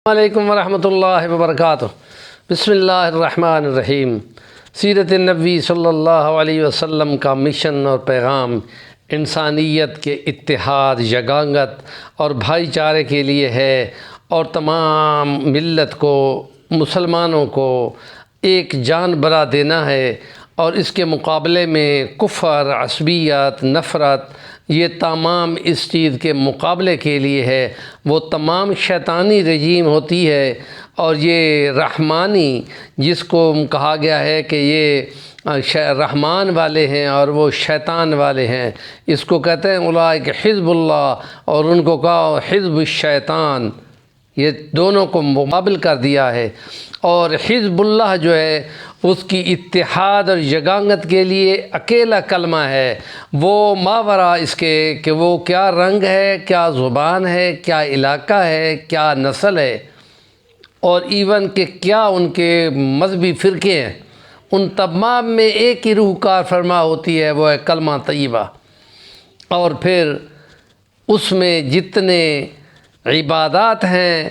علیکم ورحمۃ اللہ وبرکاتہ۔ بسم اللہ الرحمن الرحیم۔ سیرت نبی صلی اللہ علیہ وسلم کا مشن اور پیغام انسانیت کے اتحاد، یگانگت اور بھائی چارے کے لیے ہے، اور تمام ملت کو، مسلمانوں کو ایک جان بنا دینا ہے، اور اس کے مقابلے میں کفر، عصبیت، نفرت، یہ تمام اس چیز کے مقابلے کے لیے ہے۔ وہ تمام شیطانی رجیم ہوتی ہے، اور یہ رحمانی جس کو کہا گیا ہے کہ یہ رحمان والے ہیں اور وہ شیطان والے ہیں، اس کو کہتے ہیں اولئک حزب اللہ، اور ان کو کہا حزب الشیطان۔ یہ دونوں کو مقابل کر دیا ہے، اور حزب اللہ جو ہے اس کی اتحاد اور یگانگت کے لیے اکیلا کلمہ ہے، وہ ماورا اس کے کہ وہ کیا رنگ ہے، کیا زبان ہے، کیا علاقہ ہے، کیا نسل ہے، اور ایون کہ کیا ان کے مذہبی فرقے ہیں، ان تمام میں ایک ہی روح کار فرما ہوتی ہے، وہ ہے کلمہ طیبہ۔ اور پھر اس میں جتنے عبادات ہیں،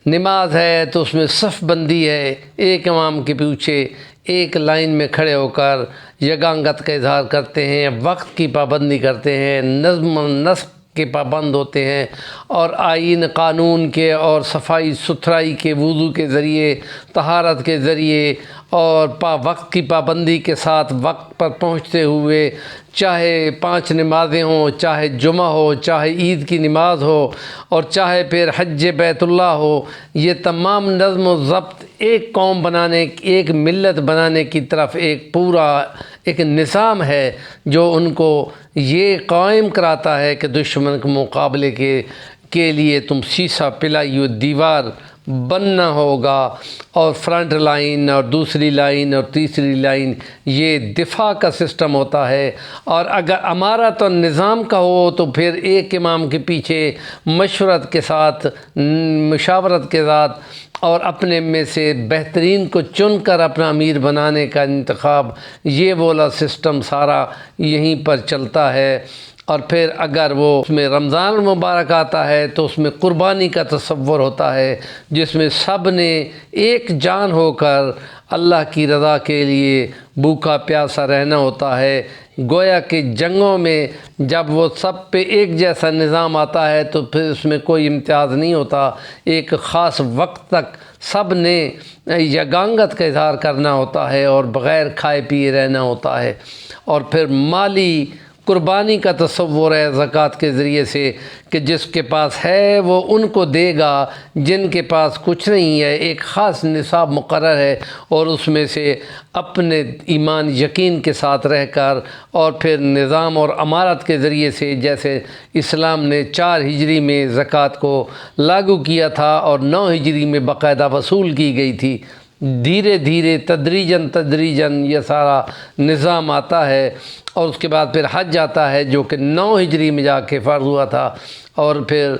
نماز ہے تو اس میں صف بندی ہے، ایک امام کے پیچھے ایک لائن میں کھڑے ہو کر یگانگت کا اظہار کرتے ہیں، وقت کی پابندی کرتے ہیں، نظم و نسق کے پابند ہوتے ہیں، اور آئین قانون کے اور صفائی ستھرائی کے، وضو کے ذریعے، طہارت کے ذریعے، اور وقت کی پابندی کے ساتھ وقت پر پہنچتے ہوئے، چاہے 5 نمازیں ہوں، چاہے جمعہ ہو، چاہے عید کی نماز ہو، اور چاہے پھر حج بیت اللہ ہو، یہ تمام نظم و ضبط ایک قوم بنانے، ایک ملت بنانے کی طرف ایک پورا ایک نظام ہے، جو ان کو یہ قائم کراتا ہے کہ دشمن کے مقابلے کے لیے تم سیسا پلائی ہوئی دیوار بننا ہوگا، اور فرنٹ لائن اور دوسری لائن اور تیسری لائن، یہ دفاع کا سسٹم ہوتا ہے۔ اور اگر امارت اور نظام کا ہو تو پھر ایک امام کے پیچھے مشورت کے ساتھ، مشاورت کے ساتھ، اور اپنے میں سے بہترین کو چن کر اپنا امیر بنانے کا انتخاب، یہ والا سسٹم سارا یہیں پر چلتا ہے۔ اور پھر اگر وہ اس میں رمضان المبارک آتا ہے تو اس میں قربانی کا تصور ہوتا ہے، جس میں سب نے ایک جان ہو کر اللہ کی رضا کے لیے بھوکا پیاسا رہنا ہوتا ہے۔ گویا کہ جنگوں میں جب وہ سب پہ ایک جیسا نظام آتا ہے تو پھر اس میں کوئی امتیاز نہیں ہوتا، ایک خاص وقت تک سب نے یگانگت کا اظہار کرنا ہوتا ہے اور بغیر کھائے پیے رہنا ہوتا ہے۔ اور پھر مالی قربانی کا تصور ہے زکوٰۃ کے ذریعے سے، کہ جس کے پاس ہے وہ ان کو دے گا، جن کے پاس کچھ نہیں ہے، ایک خاص نصاب مقرر ہے، اور اس میں سے اپنے ایمان یقین کے ساتھ رہ کر، اور پھر نظام اور امارت کے ذریعے سے، جیسے اسلام نے 4 ہجری میں زکوٰۃ کو لاگو کیا تھا اور 9 ہجری میں باقاعدہ وصول کی گئی تھی، دھیرے دھیرے تدریجاً یہ سارا نظام آتا ہے۔ اور اس کے بعد پھر حج آتا ہے، جو کہ 9 ہجری میں جا کے فرض ہوا تھا، اور پھر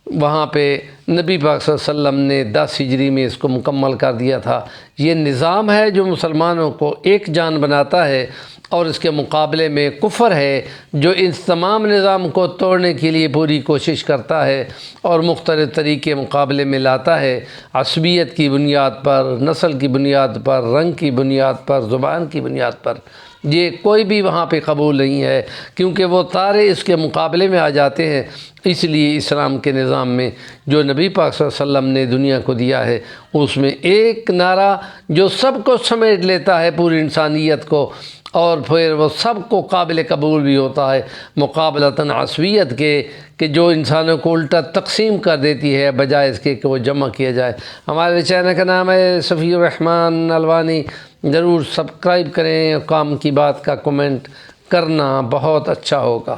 وہاں پہ نبی پاک صلی اللہ علیہ وسلم نے 10 ہجری میں اس کو مکمل کر دیا تھا۔ یہ نظام ہے جو مسلمانوں کو ایک جان بناتا ہے، اور اس کے مقابلے میں کفر ہے جو اس تمام نظام کو توڑنے کے لیے پوری کوشش کرتا ہے، اور مختلف طریقے مقابلے میں لاتا ہے، عصبیت کی بنیاد پر، نسل کی بنیاد پر، رنگ کی بنیاد پر، زبان کی بنیاد پر۔ یہ کوئی بھی وہاں پہ قبول نہیں ہے، کیونکہ وہ تارے اس کے مقابلے میں آ جاتے ہیں۔ اس لیے اسلام کے نظام میں جو نبی پاک صلی اللہ علیہ وسلم نے دنیا کو دیا ہے، اس میں ایک نعرہ جو سب کو سمیٹ لیتا ہے، پوری انسانیت کو، اور پھر وہ سب کو قابل قبول بھی ہوتا ہے، مقابلتاً عصبیت کے، کہ جو انسانوں کو الٹا تقسیم کر دیتی ہے بجائے اس کے کہ وہ جمع کیا جائے۔ ہمارے چینل کا نام ہے صفی الرحمن الوانی، ضرور سبسکرائب کریں، کام کی بات کا کمنٹ کرنا بہت اچھا ہوگا۔